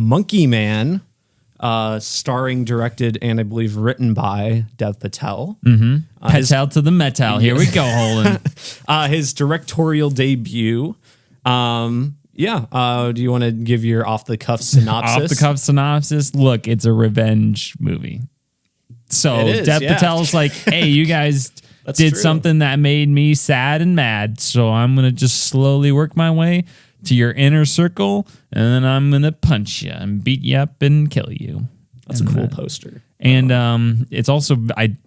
Monkey Man, starring, directed, and I believe written by Dev Patel. Patel to the metal. Here we go, Holden. His directorial debut. Do you want to give your off-the-cuff synopsis? Off-the-cuff synopsis. Look, it's a revenge movie. So Dev Patel's like, hey, you guys did something that made me sad and mad, so I'm going to just slowly work my way to your inner circle, and then I'm going to punch you and beat you up and kill you. That's a cool poster. And it's also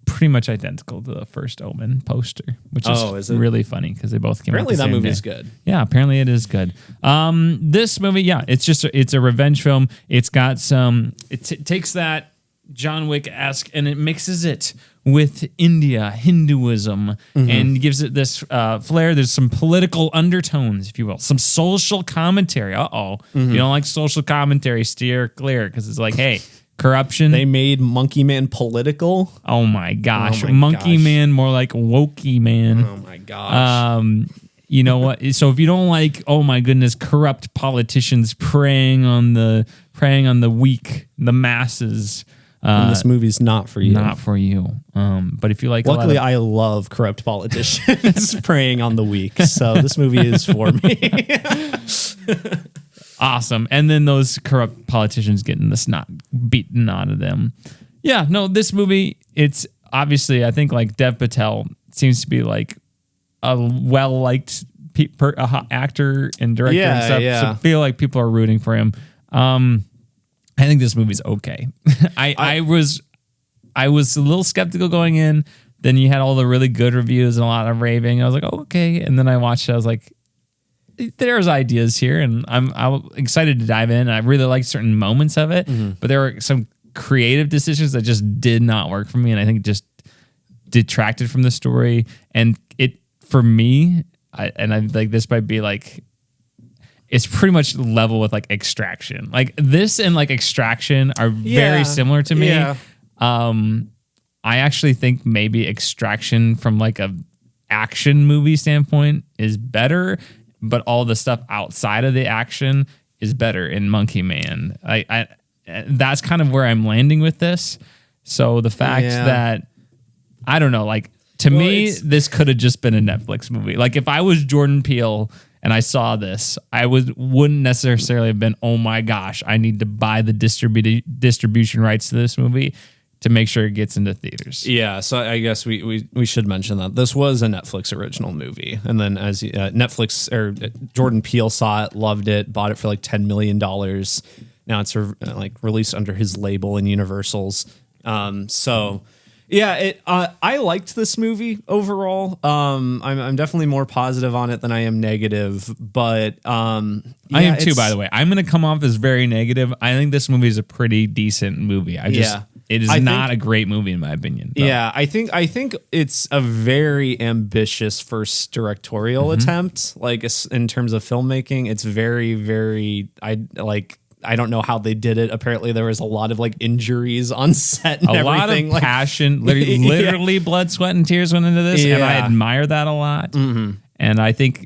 pretty much identical to the first Omen poster, which is really funny because they both came out the same that movie day. is good. Yeah, apparently it is good. This movie, it's a revenge film. It's got some, it takes that John Wick-esque and it mixes it with India, Hinduism, and gives it this flair. There's some political undertones, if you will, some social commentary. If you don't like social commentary, steer clear, because it's like, hey, corruption. They made Monkey Man political. Oh my gosh. Monkey Man, more like wokey man. Oh my gosh. You know what? So if you don't like, oh my goodness, corrupt politicians preying on the weak, the masses, this movie's not for you. Not for you. But if you like, luckily, I love corrupt politicians preying on the weak. So this movie is for me. Awesome. And then those corrupt politicians getting the snot beaten out of them. Yeah, no, this movie, it's obviously, I think like Dev Patel seems to be like a well-liked actor and director and stuff. Yeah. So I feel like people are rooting for him. I think this movie's okay. I was a little skeptical going in. Then you had all the really good reviews and a lot of raving. I was like, oh, okay. And then I watched it. I was like, there's ideas here, and I'm excited to dive in. I really like certain moments of it, but there were some creative decisions that just did not work for me, and I think it just detracted from the story. And it, for me, I like this might be like, it's pretty much level with like Extraction. Like this and like Extraction are very similar to me. Yeah. I actually think maybe Extraction from like a action movie standpoint is better, but all the stuff outside of the action is better in Monkey Man. I that's kind of where I'm landing with this. So the fact that, I don't know, like to me, this could have just been a Netflix movie. Like if I was Jordan Peele and I saw this, I wouldn't necessarily have been, oh my gosh, I need to buy the distribution rights to this movie to make sure it gets into theaters. Yeah, so I guess we should mention that this was a Netflix original movie, and then as Netflix or Jordan Peele saw it, loved it, bought it for like $10 million. Now it's like released under his label in Universal's. I liked this movie overall. I'm definitely more positive on it than I am negative, but I am too. By the way, I'm going to come off as very negative. I think this movie is a pretty decent movie. It is not a great movie in my opinion. Though. Yeah, I think it's a very ambitious first directorial attempt. Like in terms of filmmaking, it's very, very. I don't know how they did it. Apparently, there was a lot of like injuries on set. And a lot of passion, literally blood, sweat, and tears went into this, and I admire that a lot. And I think,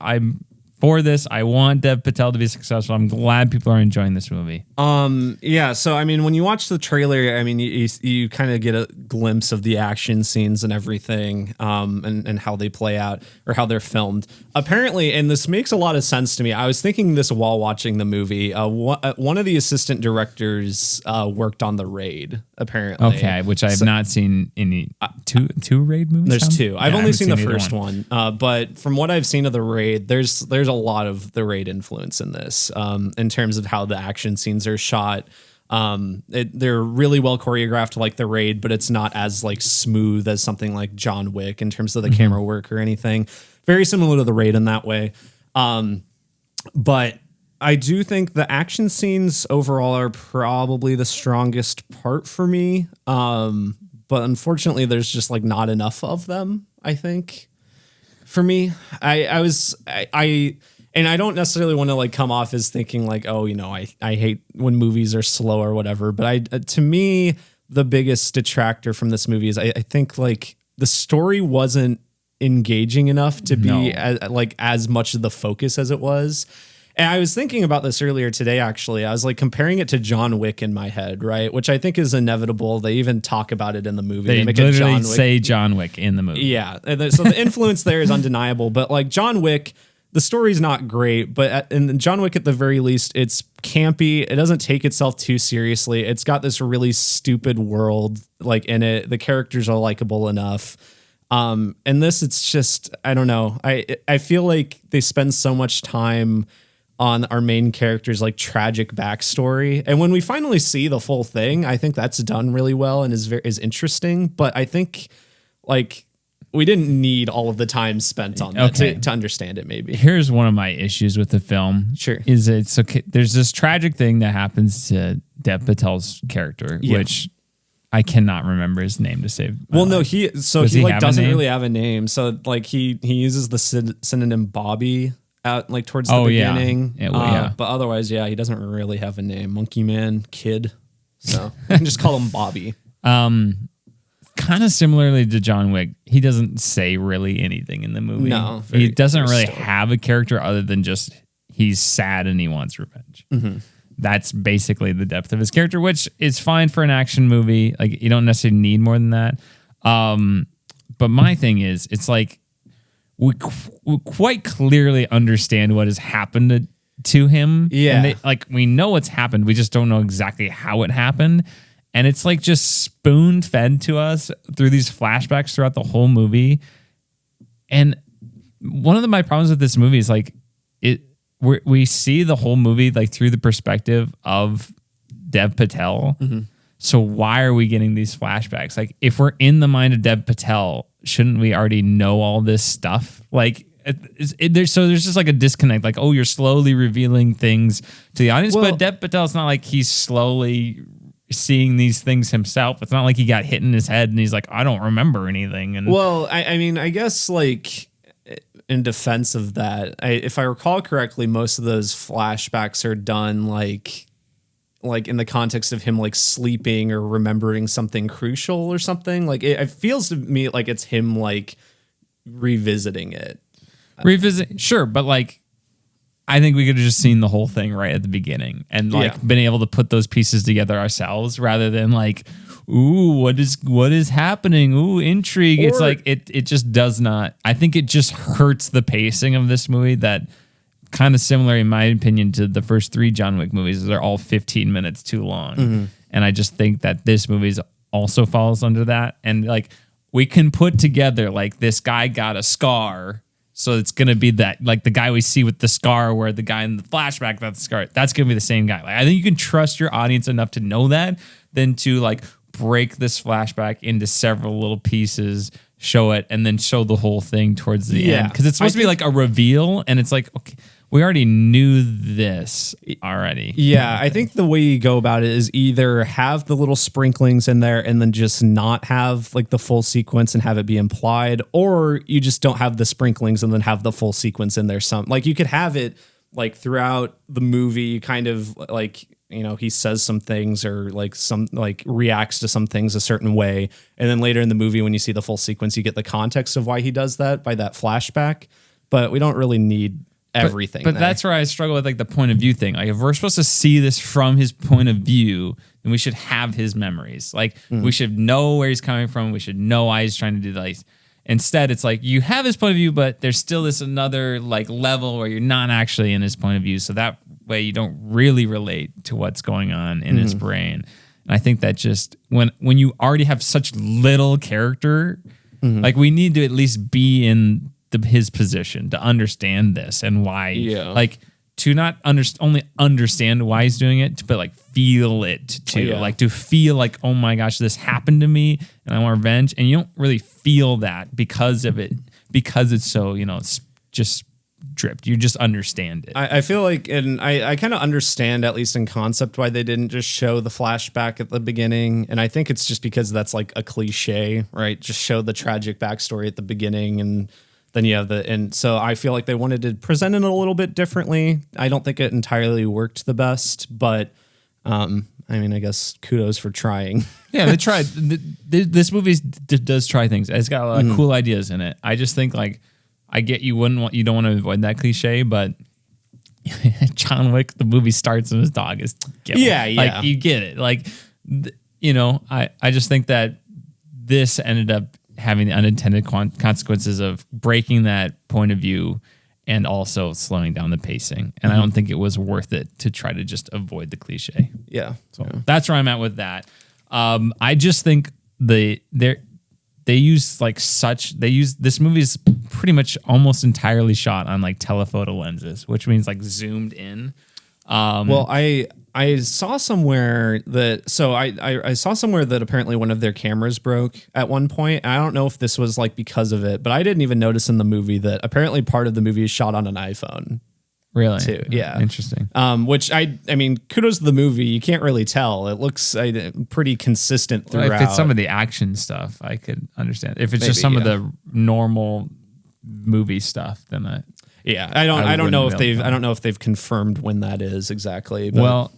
I'm for this. I want Dev Patel to be successful. I'm glad people are enjoying this movie. So I mean, when you watch the trailer, I mean, you kind of get a glimpse of the action scenes and everything, and how they play out or how they're filmed. Apparently, and this makes a lot of sense to me. I was thinking this while watching the movie. One of the assistant directors worked on The Raid. Apparently, okay, which I have not seen any two Raid movies. There's two. I've only seen the first one, but from what I've seen of The Raid, there's a lot of The Raid influence in this, in terms of how the action scenes are shot. They're really well choreographed like The Raid, but it's not as like smooth as something like John Wick in terms of the camera work or anything. Very similar to The Raid in that way. But I do think the action scenes overall are probably the strongest part for me. But unfortunately, there's just like not enough of them, I think. For me, and I don't necessarily want to like come off as thinking like, oh, you know, I hate when movies are slow or whatever. But to me, the biggest detractor from this movie is I think like the story wasn't engaging enough to be as much of the focus as it was. And I was thinking about this earlier today, actually. I was like comparing it to John Wick in my head, right? Which I think is inevitable. They even talk about it in the movie. They make literally a say John Wick in the movie. Yeah. So the influence there is undeniable. But like John Wick, the story's not great. But in John Wick, at the very least, it's campy. It doesn't take itself too seriously. It's got this really stupid world like in it. The characters are likable enough. And this, it's just, I don't know. I feel like they spend so much time on our main character's like tragic backstory. And when we finally see the full thing, I think that's done really well and is interesting. But I think like we didn't need all of the time spent on that to understand it maybe. Here's one of my issues with the film. Sure. Is it's okay. There's this tragic thing that happens to Dev Patel's character, which I cannot remember his name to save. Well, no, he like doesn't really have a name. So like he uses the synonym Bobby out like towards the beginning. Yeah. But otherwise, he doesn't really have a name. Monkey Man, Kid. So I can just call him Bobby. Kind of similarly to John Wick, he doesn't say really anything in the movie. No, he doesn't really have a character other than just he's sad and he wants revenge. Mm-hmm. That's basically the depth of his character, which is fine for an action movie. Like you don't necessarily need more than that. But my thing is, it's like we quite clearly understand what has happened to him. Yeah, and we know what's happened. We just don't know exactly how it happened. And it's like just spoon fed to us through these flashbacks throughout the whole movie. And one of my problems with this movie is like we see the whole movie like through the perspective of Dev Patel. Mm-hmm. So why are we getting these flashbacks? Like if we're in the mind of Dev Patel, shouldn't we already know all this stuff? Like there's just like a disconnect. Like, oh, you're slowly revealing things to the audience, but Dev Patel, it's not like he's slowly seeing these things himself. It's not like he got hit in his head and he's like, I don't remember anything. And I mean, I guess like in defense of that, if I recall correctly, most of those flashbacks are done like in the context of him like sleeping or remembering something crucial or something. Like it feels to me like it's him like revisiting it. Sure, but like I think we could have just seen the whole thing right at the beginning and been able to put those pieces together ourselves rather than like, ooh, what is happening? Ooh, intrigue. It's like it just does not. I think it just hurts the pacing of this movie that kind of similar in my opinion to the first 3 John Wick movies. They're all 15 minutes too long. Mm-hmm. And I just think that this movie also falls under that. And like we can put together like this guy got a scar. So it's going to be that, like the guy we see with the scar where the guy in the flashback got the scar, that's going to be the same guy. Like I think you can trust your audience enough to know that than to like break this flashback into several little pieces, show it, and then show the whole thing towards the end. Because it's supposed to be like a reveal, and it's like, okay, we already knew this already. Yeah, I think the way you go about it is either have the little sprinklings in there and then just not have like the full sequence and have it be implied, or you just don't have the sprinklings and then have the full sequence in there. Like you could have it like throughout the movie, kind of like, you know, he says some things or like some like reacts to some things a certain way. And then later in the movie, when you see the full sequence, you get the context of why he does that by that flashback. But we don't really need everything. But that's where I struggle with like the point of view thing. Like if we're supposed to see this from his point of view, then we should have his memories. Like we should know where he's coming from. We should know why he's trying to do this. Instead, it's like you have his point of view, but there's still this another like level where you're not actually in his point of view. So that way you don't really relate to what's going on in his brain. And I think that just when you already have such little character, like we need to at least be in his position to understand this and why, like to not only understand why he's doing it, but like feel it too, like to feel like, oh my gosh, this happened to me and I want revenge. And you don't really feel that because of it, because it's so, you know, it's just dripped. You just understand it. I feel like, and I kind of understand, at least in concept, why they didn't just show the flashback at the beginning. And I think it's just because that's like a cliche, right? Just show the tragic backstory at the beginning and then you have and so I feel like they wanted to present it a little bit differently. I don't think it entirely worked the best, but I mean, I guess kudos for trying. Yeah, they tried. This movie does try things. It's got a lot of cool ideas in it. I just think like I get you don't want to avoid that cliche, but John Wick, the movie starts and his dog is killed. Yeah. Like, you get it. Like, I just think that this ended up having the unintended consequences of breaking that point of view and also slowing down the pacing. And I don't think it was worth it to try to just avoid the cliche. Yeah. So that's where I'm at with that. I just think they use this movie is pretty much almost entirely shot on like telephoto lenses, which means like zoomed in. Well, I saw somewhere that I saw somewhere that apparently one of their cameras broke at one point. I don't know if this was like because of it, but I didn't even notice in the movie that apparently part of the movie is shot on an iPhone. Really? Too. Yeah. Interesting. Which I mean, kudos to the movie. You can't really tell. It looks pretty consistent throughout. Well, if it's some of the action stuff, I could understand. If it's just some of the normal movie stuff, then I don't know if they've confirmed when that is exactly. But. Well,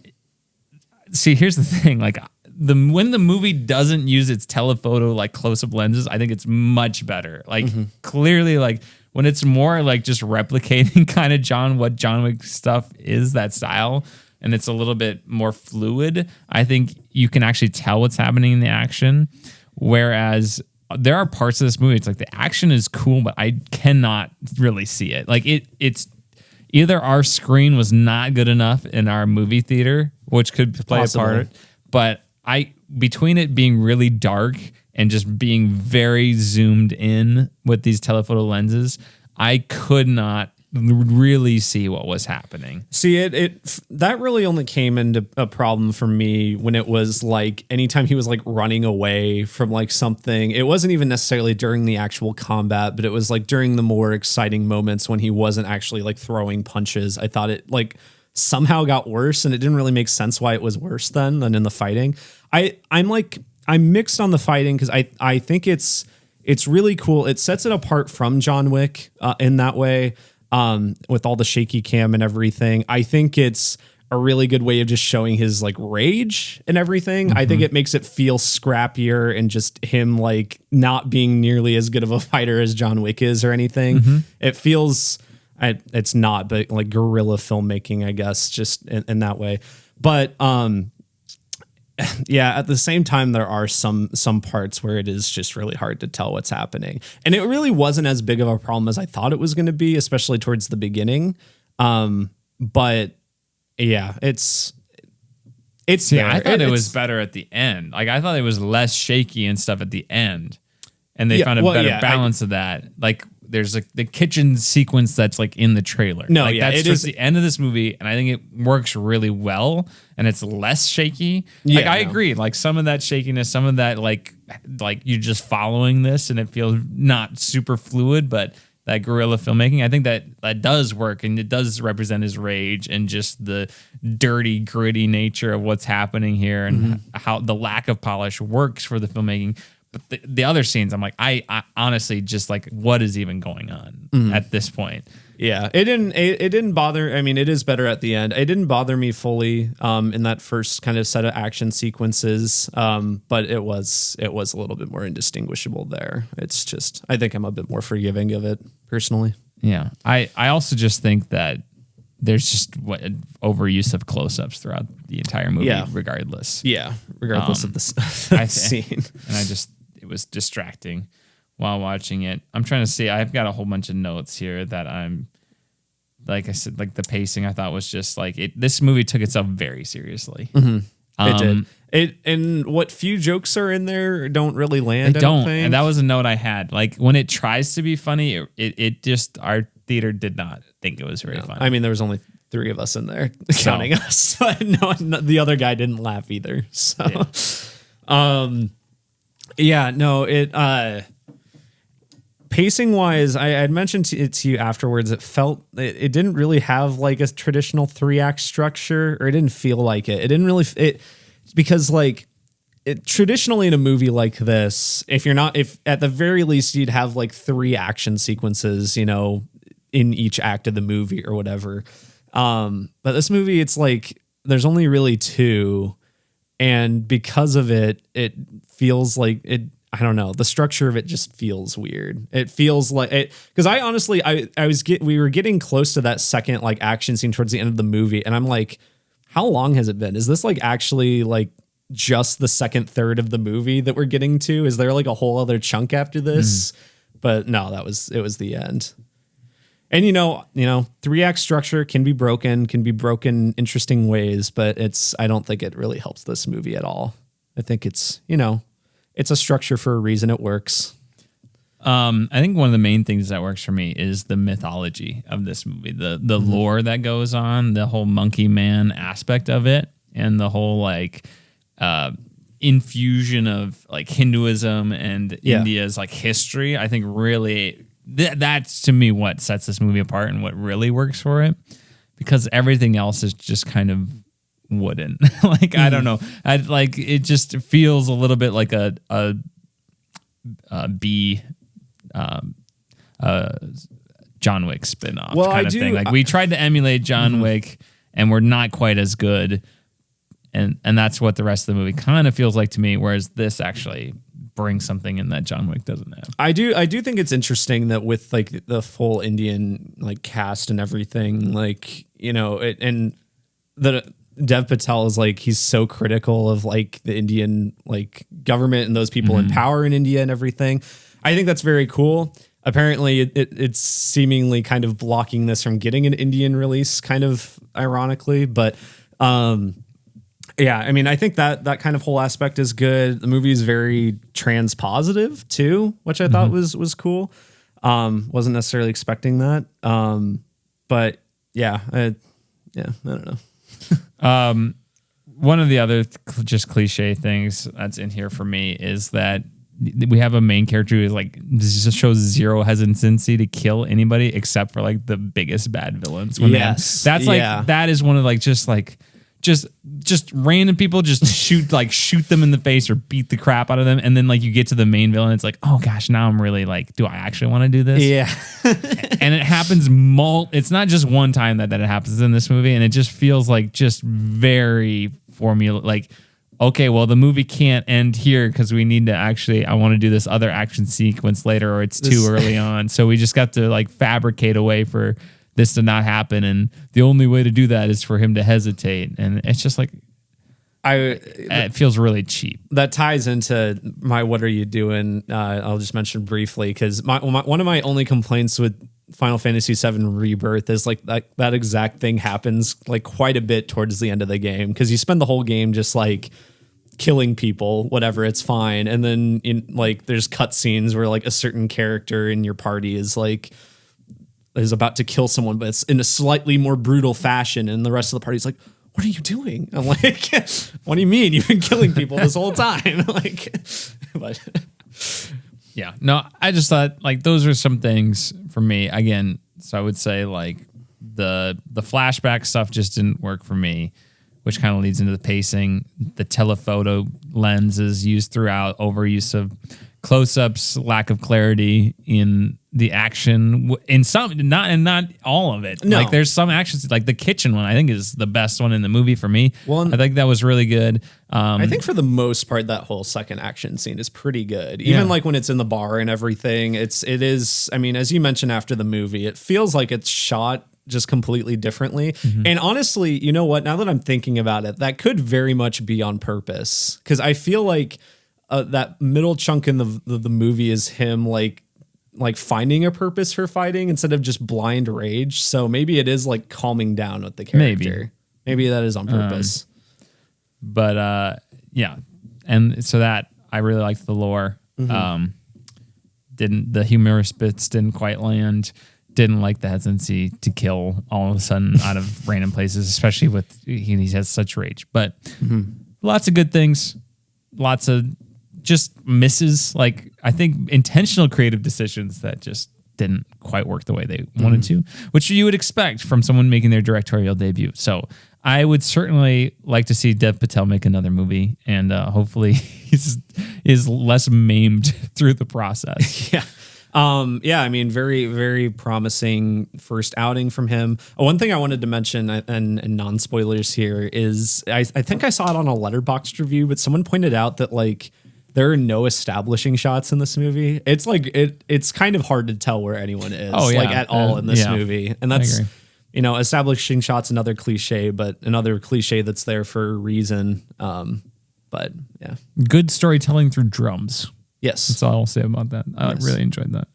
see, here's the thing. Like when the movie doesn't use its telephoto like close-up lenses, I think it's much better. Like clearly, like when it's more like just replicating kind of what John Wick stuff is, that style, and it's a little bit more fluid, I think you can actually tell what's happening in the action. Whereas there are parts of this movie, it's like the action is cool, but I cannot really see it. Like it's either our screen was not good enough in our movie theater, which could play a part, but between it being really dark and just being very zoomed in with these telephoto lenses, I could not really see what was happening. See, that really only came into a problem for me when it was like anytime he was like running away from like something. It wasn't even necessarily during the actual combat, but it was like during the more exciting moments when he wasn't actually like throwing punches. I thought it like somehow got worse, and it didn't really make sense why it was worse than in the fighting. I'm mixed on the fighting because I think it's really cool. It sets it apart from John Wick in that way, with all the shaky cam and everything. I think it's a really good way of just showing his like rage and everything. I think it makes it feel scrappier and just him like not being nearly as good of a fighter as John Wick is or anything. It feels, it's not, but like guerrilla filmmaking, I guess, just in that way. But yeah, at the same time, there are some parts where it is just really hard to tell what's happening. And it really wasn't as big of a problem as I thought it was going to be, especially towards the beginning. But yeah, it's yeah, I thought it was better at the end. Like I thought it was less shaky and stuff at the end. And they found a better balance of that. Like there's like the kitchen sequence that's like in the trailer. No, like, yeah, that's just the end of this movie, and I think it works really well, and it's less shaky. Yeah, like I agree. Like some of that shakiness, some of that like you're just following this, and it feels not super fluid, but that guerrilla filmmaking, I think that does work, and it does represent his rage and just the dirty, gritty nature of what's happening here, and how the lack of polish works for the filmmaking. But the other scenes, I'm like, I honestly just like, what is even going on at this point? Yeah, it didn't bother. I mean, it is better at the end. It didn't bother me fully in that first kind of set of action sequences, but it was a little bit more indistinguishable there. It's just, I think I'm a bit more forgiving of it personally. Yeah, I also just think that there's just overuse of close-ups throughout the entire movie, regardless. Yeah, regardless of the scene. And it was distracting while watching it. I'm trying to see, I've got a whole bunch of notes here that I'm, like I said, like the pacing I thought was just like, this movie took itself very seriously. It did. And what few jokes are in there don't really land. They don't. And that was a note I had. Like when it tries to be funny, it just, our theater did not think it was very funny. I mean, there was only 3 of us in there counting us. No, the other guy didn't laugh either. So, pacing wise, I had mentioned it to you afterwards. It felt it didn't really have like a traditional 3-act structure, or it didn't feel like it. It didn't really because like traditionally in a movie like this, if at the very least you'd have like 3 action sequences, in each act of the movie or whatever. But this movie, it's like there's only really 2. And because of it, it feels like it. I don't know. The structure of it just feels weird. It feels like it, because I honestly, we were getting close to that second like action scene towards the end of the movie, and I'm like, how long has it been? Is this like actually like just the second third of the movie that we're getting to? Is there like a whole other chunk after this? But no, it was the end. And you know, 3-act structure can be broken interesting ways, but I don't think it really helps this movie at all. I think it's a structure for a reason. It works. I think one of the main things that works for me is the mythology of this movie, the lore that goes on, the whole monkey man aspect of it, and the whole like infusion of like Hinduism and India's like history. I think really that's to me what sets this movie apart and what really works for it, because everything else is just kind of wooden. Like I don't know, it just feels a little bit like a B John Wick spinoff kind of thing. Like we tried to emulate John Wick and we're not quite as good. And that's what the rest of the movie kind of feels like to me, whereas this actually brings something in that John Wick doesn't have. I do think it's interesting that with like the full Indian like cast and everything, like, and the Dev Patel is like, he's so critical of like the Indian like government and those people in power in India and everything. I think that's very cool. Apparently it's seemingly kind of blocking this from getting an Indian release, kind of ironically, but yeah, I mean, I think that kind of whole aspect is good. The movie is very trans positive too, which I thought was cool. Wasn't necessarily expecting that. But yeah, I don't know. One of the other just cliche things that's in here for me is that we have a main character who is like just shows zero hesitancy to kill anybody except for like the biggest bad villains. Yes, that's like that is one of like just random people, just shoot them in the face or beat the crap out of them, and then like you get to the main villain, it's like, oh gosh, now I'm really like, do I actually want to do this? Yeah. And it happens it's not just one time that it happens in this movie, and it just feels like just very formula, like, okay, well the movie can't end here because we need to I want to do this other action sequence later, or it's too early on, so we just got to like fabricate a way for this to not happen, and the only way to do that is for him to hesitate, and it's just like it feels really cheap. That ties into my "What are you doing?" I'll just mention briefly because one of my only complaints with Final Fantasy VII Rebirth is like that exact thing happens like quite a bit towards the end of the game, because you spend the whole game just like killing people, whatever, it's fine, and then there's cutscenes where like a certain character in your party is about to kill someone, but it's in a slightly more brutal fashion, and the rest of the party's like, what are you doing? I'm like, what do you mean? You've been killing people this whole time. But yeah, no, I just thought like those are some things for me. Again, so I would say like the flashback stuff just didn't work for me, which kind of leads into the pacing. The telephoto lens is used throughout, overuse of close-ups, lack of clarity in the action, in some, not all of it. No. Like there's some actions, like the kitchen one, I think is the best one in the movie for me. Well, I think that was really good. I think for the most part, that whole second action scene is pretty good. Even like when it's in the bar and everything, it is. I mean, as you mentioned after the movie, it feels like it's shot just completely differently. And honestly, you know what? Now that I'm thinking about it, that could very much be on purpose, because I feel like that middle chunk in the movie is him like finding a purpose for fighting instead of just blind rage. So maybe it is like calming down with the character. Maybe that is on purpose. But yeah, and so that I really liked the lore. The humorous bits didn't quite land. Didn't like the hesitancy to kill all of a sudden out of random places, especially with he has such rage. But lots of good things, lots of just misses. Like I think intentional creative decisions that just didn't quite work the way they wanted to, which you would expect from someone making their directorial debut. So I would certainly like to see Dev Patel make another movie, and hopefully he's is less maimed through the process. Yeah. I mean, very, very promising first outing from him. One thing I wanted to mention, and non-spoilers here, is I think I saw it on a Letterboxd review, but someone pointed out that like there are no establishing shots in this movie. It's like it's kind of hard to tell where anyone is like at all in this movie. And that's establishing shots, another cliche, but another cliche that's there for a reason. But yeah. Good storytelling through drums. Yes. That's all I'll say about that. I really enjoyed that.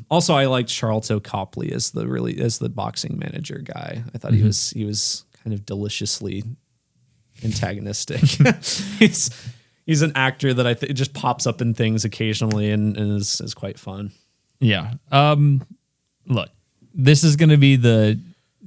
Also, I liked Charlton Copley as the boxing manager guy. I thought he was kind of deliciously antagonistic. he's an actor that I think just pops up in things occasionally and is quite fun. Yeah. Look, this is going to be the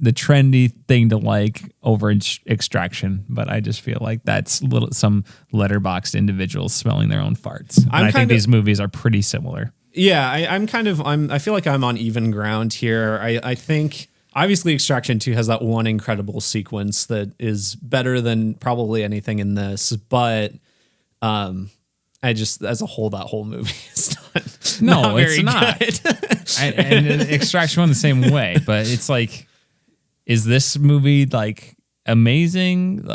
trendy thing to like over Extraction, but I just feel like that's some letterboxed individuals smelling their own farts. And I think these movies are pretty similar. Yeah, I feel like I'm on even ground here. I think obviously Extraction 2 has that one incredible sequence that is better than probably anything in this, but I just as a whole that whole movie is not it's not. Good. and Extraction 1 the same way, but it's like, is this movie like amazing?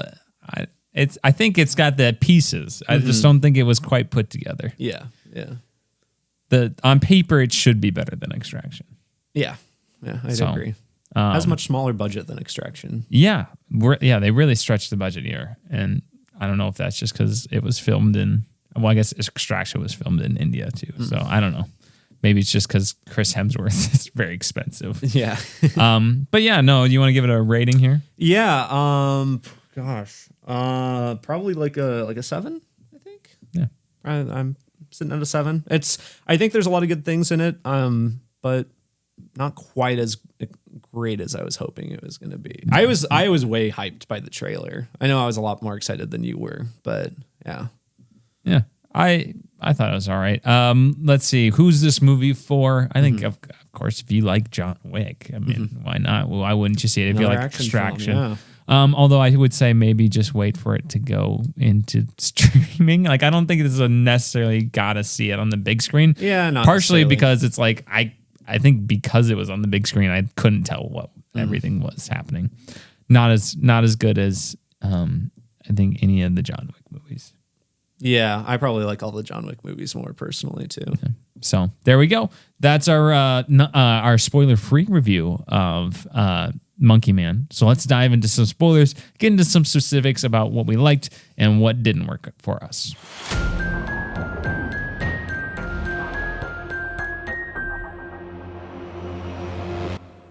I think it's got the pieces. I just don't think it was quite put together. Yeah. On paper, it should be better than Extraction. Yeah, I'd agree. Has a much smaller budget than Extraction. Yeah, they really stretched the budget here, and I don't know if that's just because it was filmed in. Well, I guess Extraction was filmed in India too, so I don't know. Maybe it's just because Chris Hemsworth is very expensive. Yeah. But yeah, no. Do you want to give it a rating here? Yeah. Probably like a 7. I think. Yeah. I'm sitting at a 7. I think there's a lot of good things in it, but not quite as great as I was hoping it was going to be. I was way hyped by the trailer. I know I was a lot more excited than you were, but yeah. Yeah. I thought it was all right. Let's see. Who's this movie for? I think, of course, if you like John Wick, I mean, why not? Why wouldn't you see it if you like Extraction? Film, yeah. Although I would say maybe just wait for it to go into streaming. Like, I don't think this is a necessarily gotta see it on the big screen. Yeah, not partially because it's like I think because it was on the big screen, I couldn't tell what everything was happening. Not as good as I think any of the John Wick movies. Yeah, I probably like all the John Wick movies more personally too. Okay. So there we go. That's our spoiler-free review of Monkey Man. So let's dive into some spoilers, get into some specifics about what we liked and what didn't work for us.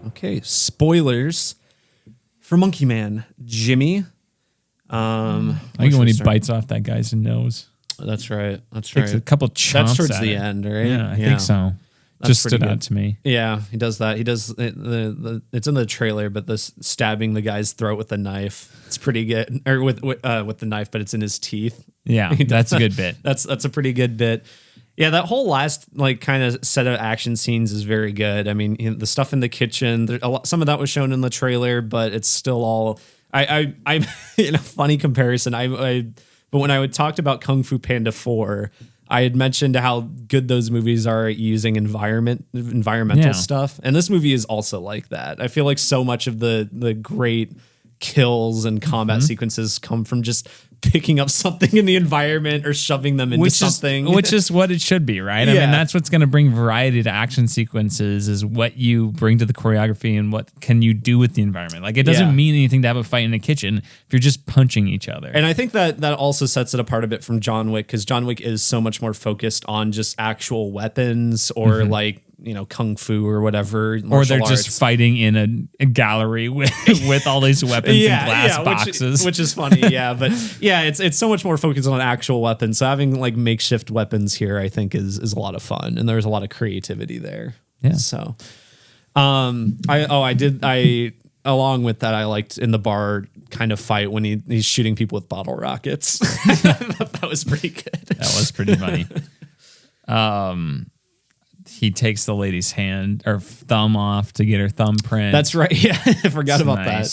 Okay, spoilers for Monkey Man. Jimmy. I think when he bites off that guy's nose. That's right. Takes a couple chomps. That's towards the end, right? Yeah, I think so. Just stood out to me. Yeah, he does that. He does it's in the trailer, but this stabbing the guy's throat with a knife. It's pretty good, or with the knife, but it's in his teeth. Yeah, that's a good bit. That's a pretty good bit. Yeah, that whole last kind of set of action scenes is very good. I mean, the stuff in the kitchen, some of that was shown in the trailer, but it's still all. I'm in a funny comparison. But when I talked about Kung Fu Panda 4, I had mentioned how good those movies are at using environmental stuff, and this movie is also like that. I feel like so much of the great kills and combat sequences come from just picking up something in the environment or shoving them into something. Which is what it should be, right? Yeah. I mean, that's what's going to bring variety to action sequences is what you bring to the choreography and what can you do with the environment. Like, it doesn't mean anything to have a fight in a kitchen if you're just punching each other. And I think that also sets it apart a bit from John Wick, because John Wick is so much more focused on just actual weapons or like, kung fu or whatever, or they're just fighting in a gallery with all these weapons in glass boxes, which is funny. But it's so much more focused on actual weapons. So having like makeshift weapons here, I think is a lot of fun, and there's a lot of creativity there. Yeah. So, I along with that, I liked in the bar kind of fight when he's shooting people with bottle rockets. That was pretty good. That was pretty funny. He takes the lady's hand or thumb off to get her thumbprint. That's right. Yeah, I forgot about that.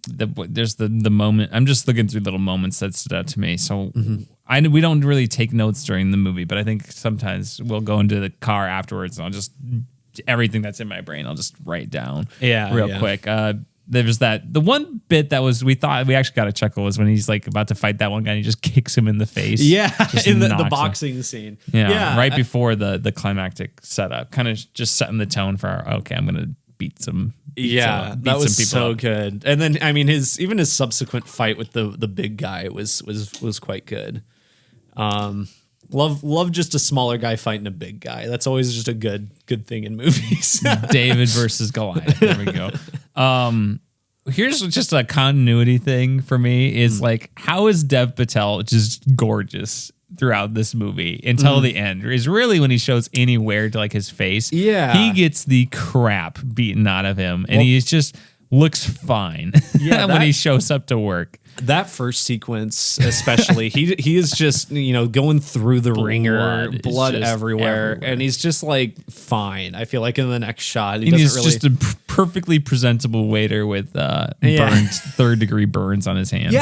There's the moment. I'm just looking through little moments that stood out to me. So we don't really take notes during the movie, but I think sometimes we'll go into the car afterwards and I'll just everything that's in my brain I'll just write down real quick. was the one bit that we thought we actually got a chuckle was when he's like about to fight that one guy and he just kicks him in the face. Yeah, in the boxing scene. Yeah, right before the climactic setup, kind of just setting the tone for okay, I'm gonna beat some. That was so good. And then I mean his subsequent fight with the big guy was quite good. Love just a smaller guy fighting a big guy. That's always just a good thing in movies. David versus Goliath. There we go. Here's just a continuity thing for me is like, how is Dev Patel just gorgeous throughout this movie until the end? Is really when he shows anywhere to like his face. Yeah. He gets the crap beaten out of him and he just looks fine when he shows up to work. That first sequence, especially, he is just, going through the ringer, blood everywhere, and he's just like fine. I feel like in the next shot, he's just a perfectly presentable waiter with burned third-degree burns on his hands.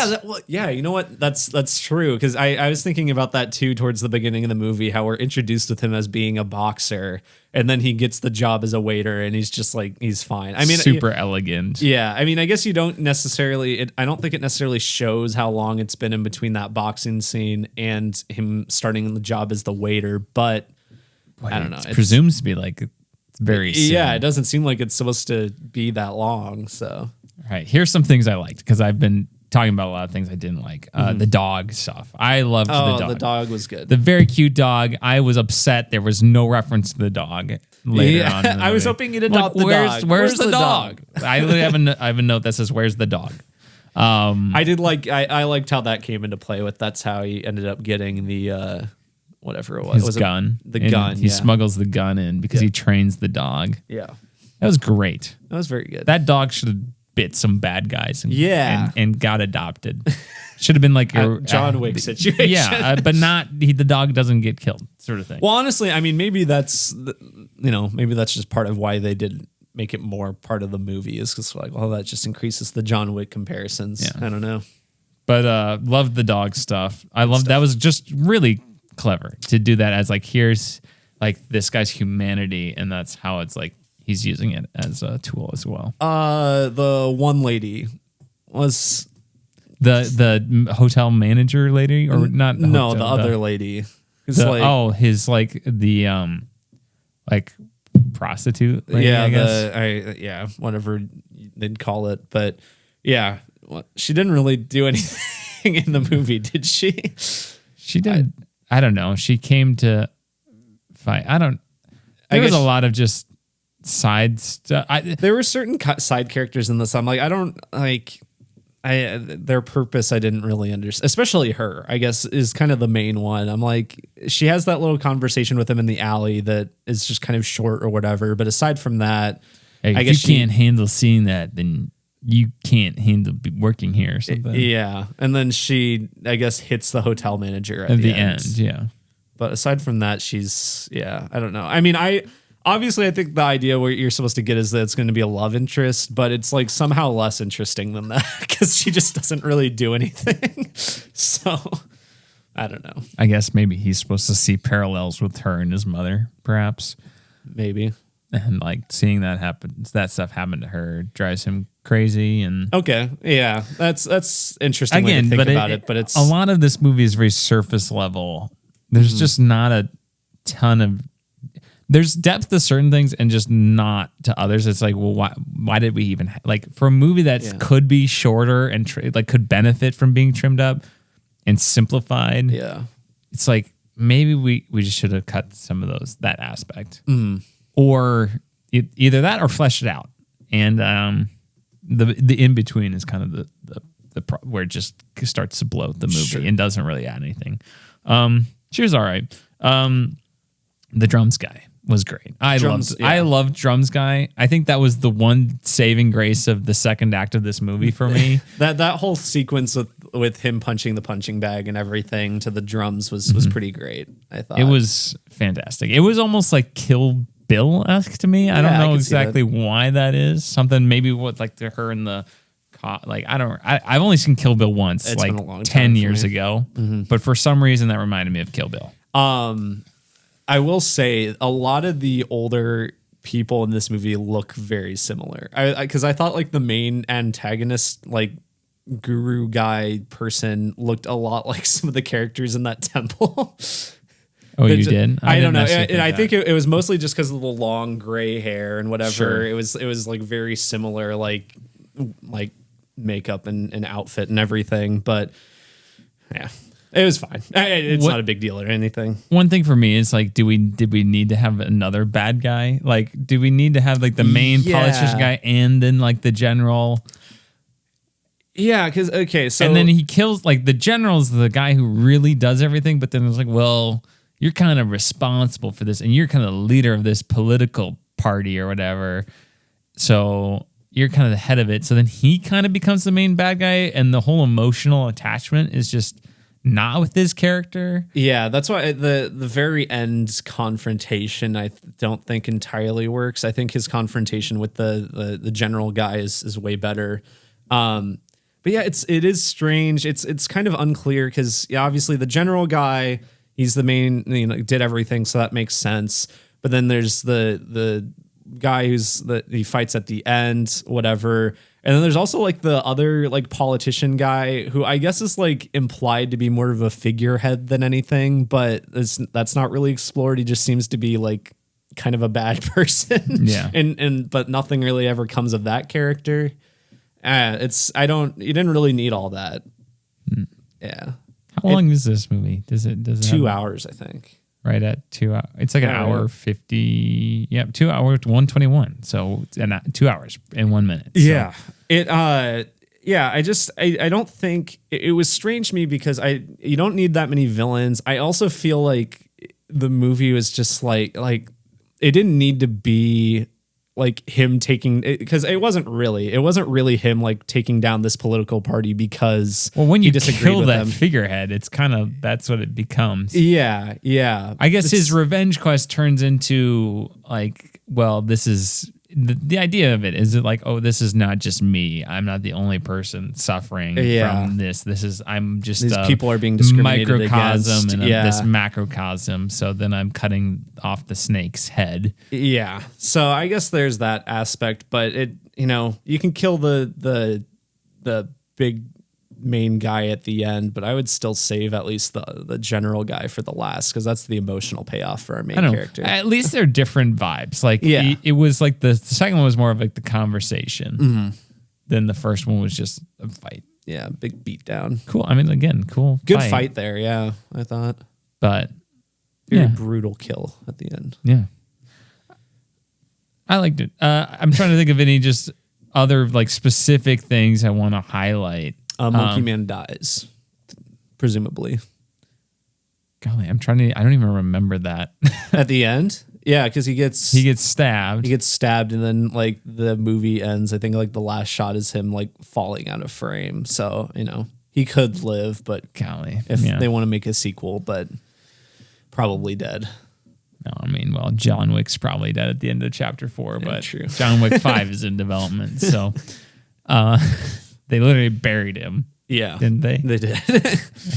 Yeah, you know what? That's true because I was thinking about that too towards the beginning of the movie, how we're introduced with him as being a boxer. And then he gets the job as a waiter, and he's just like, he's fine. I mean, super elegant. Yeah, I mean, I guess you don't necessarily. I don't think it necessarily shows how long it's been in between that boxing scene and him starting the job as the waiter. But I don't know. It presumes to be like it's very soon. Yeah, it doesn't seem like it's supposed to be that long. So, all right, here's some things I liked because I've been talking about a lot of things I didn't like. The dog stuff. I loved the dog. The dog was good. The very cute dog. I was upset there was no reference to the dog later on. In the I was hoping you'd adopt the dog. Where's the dog? I literally have a note that says, "Where's the dog?" I did like. I liked how that came into play with. That's how he ended up getting the whatever it was. His gun. The gun. He smuggles the gun in because he trains the dog. Yeah, that was great. That was very good. That dog should have bit some bad guys and got adopted. Should have been like a John Wick situation. Yeah, but not the dog doesn't get killed sort of thing. Well, honestly, I mean, maybe that's maybe that's just part of why they did make it more part of the movie is because like, well, that just increases the John Wick comparisons. Yeah. I don't know. But loved the dog stuff. I loved that was just really clever to do that as like here's like this guy's humanity and that's how it's like he's using it as a tool as well. The one lady was the hotel manager lady or not? The other lady. His prostitute lady, I guess. Whatever they'd call it. But yeah, she didn't really do anything in the movie, did she? She did. I don't know. She came to fight. There was a lot of just side stuff. There were certain side characters in this. I'm like, I don't like their purpose. I didn't really understand, especially her, I guess, is kind of the main one. I'm like, she has that little conversation with him in the alley that is just kind of short or whatever. But aside from that, I guess you can't handle seeing that, then you can't handle working here or something. Yeah. And then she, I guess, hits the hotel manager at the end. Yeah. But aside from that, I don't know. I mean, obviously, I think the idea where you're supposed to get is that it's going to be a love interest, but it's like somehow less interesting than that because she just doesn't really do anything. So I don't know. I guess maybe he's supposed to see parallels with her and his mother, perhaps. Maybe. And like seeing that stuff happen to her drives him crazy. And okay, yeah, that's interesting. Again, way to think about it, but it's a lot of this movie is very surface level. There's just not a ton of. There's depth to certain things and just not to others. It's like, well, why did we even like for a movie that could be shorter and could benefit from being trimmed up and simplified? Yeah, it's like maybe we just should have cut some of that aspect. Or either that or flesh it out, and the in between is kind of the where it just starts to bloat the movie and doesn't really add anything. She was all right. The drums guy was great. I loved drums guy. I think that was the one saving grace of the second act of this movie for me. that whole sequence with him punching the punching bag and everything to the drums was pretty great. I thought it was fantastic. It was almost like Kill Bill-esque to me. I don't know exactly why that is. Something maybe what like to her in the I've only seen Kill Bill once, it's like 10 years ago. But for some reason that reminded me of Kill Bill. I will say a lot of the older people in this movie look very similar. Because I thought like the main antagonist, like guru guy person, looked a lot like some of the characters in that temple. Oh, you did? I don't know. I think it was mostly just because of the long gray hair and whatever. Sure. It was like very similar, like makeup and outfit and everything. But yeah, it was fine. It's not a big deal or anything. One thing for me is like, did we need to have another bad guy? Like, do we need to have like the main politician guy and then like the general? Yeah, because so and then he kills like the general's the guy who really does everything, but then it's like, well, you're kind of responsible for this, and you're kind of the leader of this political party or whatever. So you're kind of the head of it. So then he kind of becomes the main bad guy, and the whole emotional attachment is just not with his character. Yeah, that's why the very end confrontation I don't think entirely works. I think his confrontation with the general guy is way better. But yeah, it is strange. It's kind of unclear because obviously the general guy, he's the main, did everything, so that makes sense. But then there's the guy he fights at the end, whatever. And then there's also like the other like politician guy who I guess is like implied to be more of a figurehead than anything, but that's not really explored. He just seems to be like kind of a bad person. Yeah. But nothing really ever comes of that character. You didn't really need all that. Yeah. How long is this movie? Does it 2 hours, I think. Right at 2 hours. It's like an hour 50. Yeah, 2 hours 121. So it's 2 hours and 1 minute. So. Yeah. I don't think it was strange to me because you don't need that many villains. I also feel like the movie was just like it didn't need to be like him taking, because it wasn't really him like taking down this political party because when you kill with that them. Figurehead, it's kind of, that's what it becomes. Yeah. I guess his revenge quest turns into like, well, this is the idea of it. Is it like, oh, this is not just me. I'm not the only person suffering from this. I'm just these people are being discriminated microcosm against. And this macrocosm. So then I'm cutting off the snake's head. Yeah. So I guess there's that aspect, but you can kill the big main guy at the end, but I would still save at least the general guy for the last, because that's the emotional payoff for our main character. At least they're different vibes. Like it was like the second one was more of like the conversation. Mm-hmm. Then the first one was just a fight. Yeah, big beatdown. Cool. I mean, again, cool. Good fight there. Yeah, I thought. But very brutal kill at the end. Yeah, I liked it. I'm trying to think of any just other like specific things I want to highlight. Monkey Man dies, presumably. Golly, I don't even remember that. At the end? Yeah, because he gets stabbed. He gets stabbed, and then like the movie ends. I think like the last shot is him like falling out of frame. So, he could live, but golly, if they want to make a sequel, but probably dead. No, I mean, well, John Wick's probably dead at the end of chapter 4, but true. John Wick 5 is in development. So they literally buried him. Yeah. Didn't they? They did.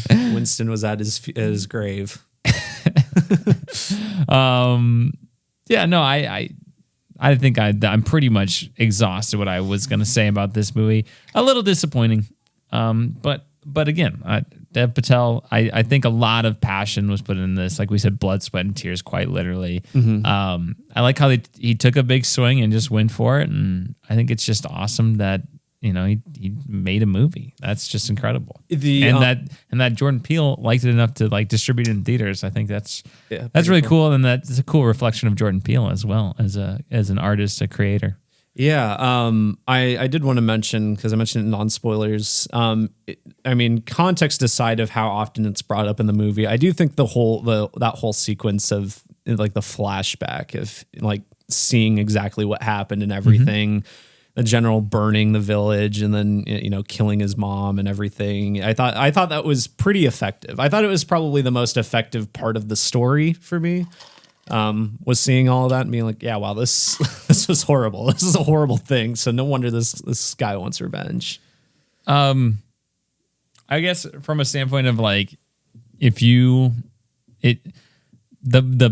Winston was at his grave. Yeah, no, I think I'm pretty much exhausted what I was going to say about this movie. A little disappointing. But again, Dev Patel, I think a lot of passion was put in this. Like we said, blood, sweat, and tears, quite literally. Mm-hmm. I like how he took a big swing and just went for it. And I think it's just awesome that, he made a movie. That's just incredible. And that Jordan Peele liked it enough to like distribute it in theaters. I think that's really cool. And that's a cool reflection of Jordan Peele as well as an artist, a creator. Yeah, I did want to mention, because I mentioned it in non-spoilers. Context aside of how often it's brought up in the movie, I do think that whole sequence of like the flashback of like seeing exactly what happened and everything, the general burning the village and then killing his mom and everything. I thought that was pretty effective. I thought it was probably the most effective part of the story for me. Was seeing all of that and being like, yeah, wow, this was horrible. This is a horrible thing. So no wonder this guy wants revenge. I guess from a standpoint of like, the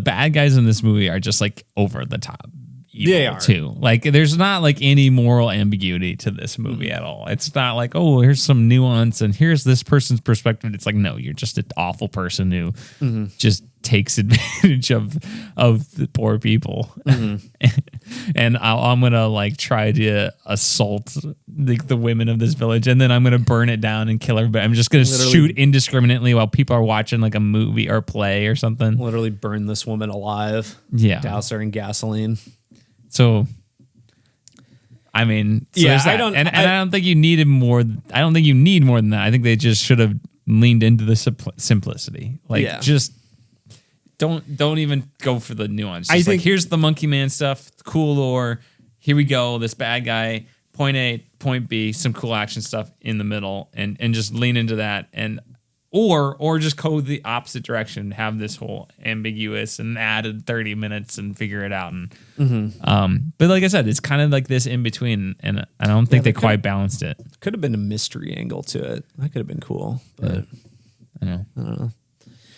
bad guys in this movie are just like over the top. evil too. Like there's not like any moral ambiguity to this movie at all. It's not like, oh, here's some nuance and here's this person's perspective. It's like, no, you're just an awful person who just takes advantage of the poor people. And I'm gonna like try to assault the women of this village, and then I'm gonna burn it down and kill everybody. I'm just gonna shoot indiscriminately while people are watching like a movie or play or something. Literally burn this woman alive. Yeah, douse her in gasoline. So, I mean, I don't think you needed more. I don't think you need more than that. I think they just should have leaned into the simplicity. Like, just don't even go for the nuance. Just I think here's the Monkey Man stuff, cool lore. Here we go. This bad guy, point A, point B, some cool action stuff in the middle, and just lean into that, and or just go the opposite direction. Have this whole ambiguous and added 30 minutes and figure it out. And but like I said, it's kind of like this in between, and I don't think they quite balanced it. Could have been a mystery angle to it. That could have been cool, but I don't know.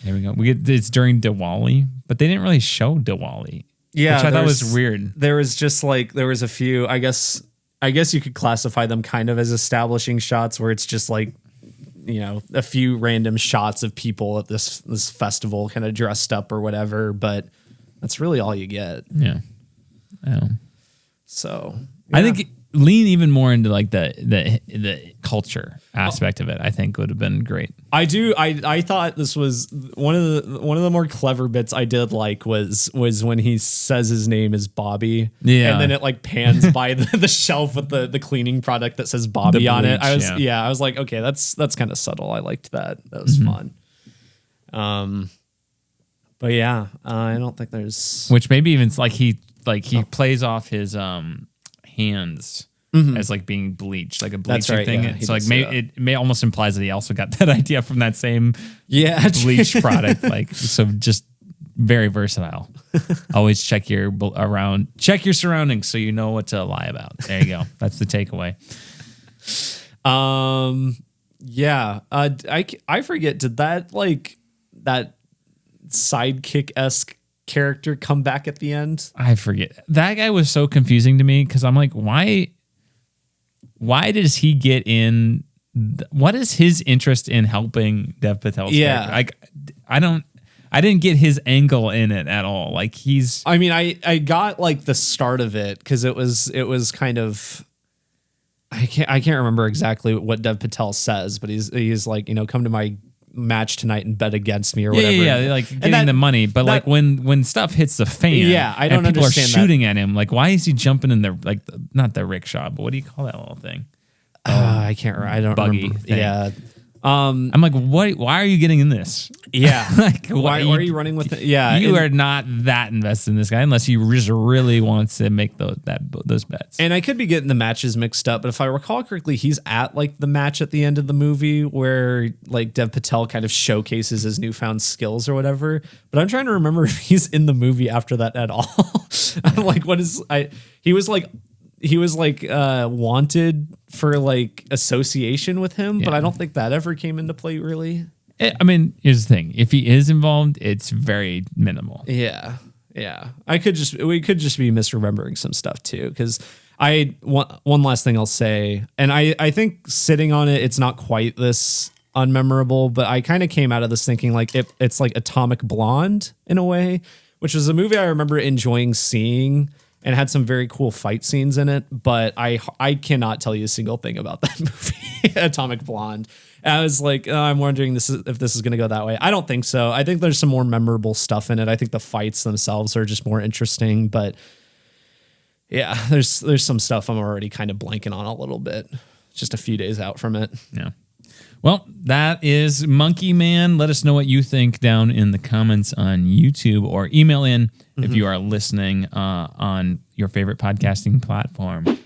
There we go. It's during Diwali, but they didn't really show Diwali. Yeah, which I thought was weird. There was just like there was a few. I guess you could classify them kind of as establishing shots, where it's just like, you know, a few random shots of people at this festival, kind of dressed up or whatever. But that's really all you get. Yeah. So I think lean even more into like the culture aspect of it. I think would have been great. I thought this was one of the more clever bits I did like was when he says his name is Bobby. Yeah. And then it like pans by the shelf with the cleaning product that says Bobby on it. I was like, okay, that's kind of subtle. I liked that. That was fun. But yeah, I don't think there's, which maybe even like he plays off his hands as like being bleached, like a bleaching thing. Yeah, so like it may almost implies that he also got that idea from that same bleach product. Like, so just very versatile. Always check your surroundings so you know what to lie about. There you go. That's the takeaway. I forget, did that like that sidekick-esque character come back at the end? I forget. That guy was so confusing to me because I'm like, why does he get in? What is his interest in helping Dev Patel's character? Like, I didn't get his angle in it at all. Like I got like the start of it because it was kind of, I can't remember exactly what Dev Patel says, but he's like, you know, come to my match tonight and bet against me or whatever. Yeah, like getting the money. But like when stuff hits the fan, I don't and people understand are shooting at him. Like, why is he jumping in the not the rickshaw, but what do you call that little thing? I can't. I don't buggy remember. Thing. Yeah. I'm like, what? Why are you getting in this? Yeah. Like, why are you running with it? Yeah. You are not that invested in this guy unless he just really wants to make those bets. And I could be getting the matches mixed up, but if I recall correctly, he's at like the match at the end of the movie where like Dev Patel kind of showcases his newfound skills or whatever. But I'm trying to remember if he's in the movie after that at all. I'm like, he was wanted for like association with him, but I don't think that ever came into play really. I mean, here's the thing: if he is involved, it's very minimal. Yeah. We could just be misremembering some stuff too, because one last thing I'll say, and I think sitting on it's not quite this unmemorable, but I kind of came out of this thinking like it's like Atomic Blonde in a way, which was a movie I remember enjoying seeing. And had some very cool fight scenes in it, but I cannot tell you a single thing about that movie, Atomic Blonde. And I was like, I'm wondering if this is going to go that way. I don't think so. I think there's some more memorable stuff in it. I think the fights themselves are just more interesting, but yeah, there's some stuff I'm already kind of blanking on a little bit. Just a few days out from it. Yeah. Well, that is Monkey Man. Let us know what you think down in the comments on YouTube or email in if you are listening on your favorite podcasting platform.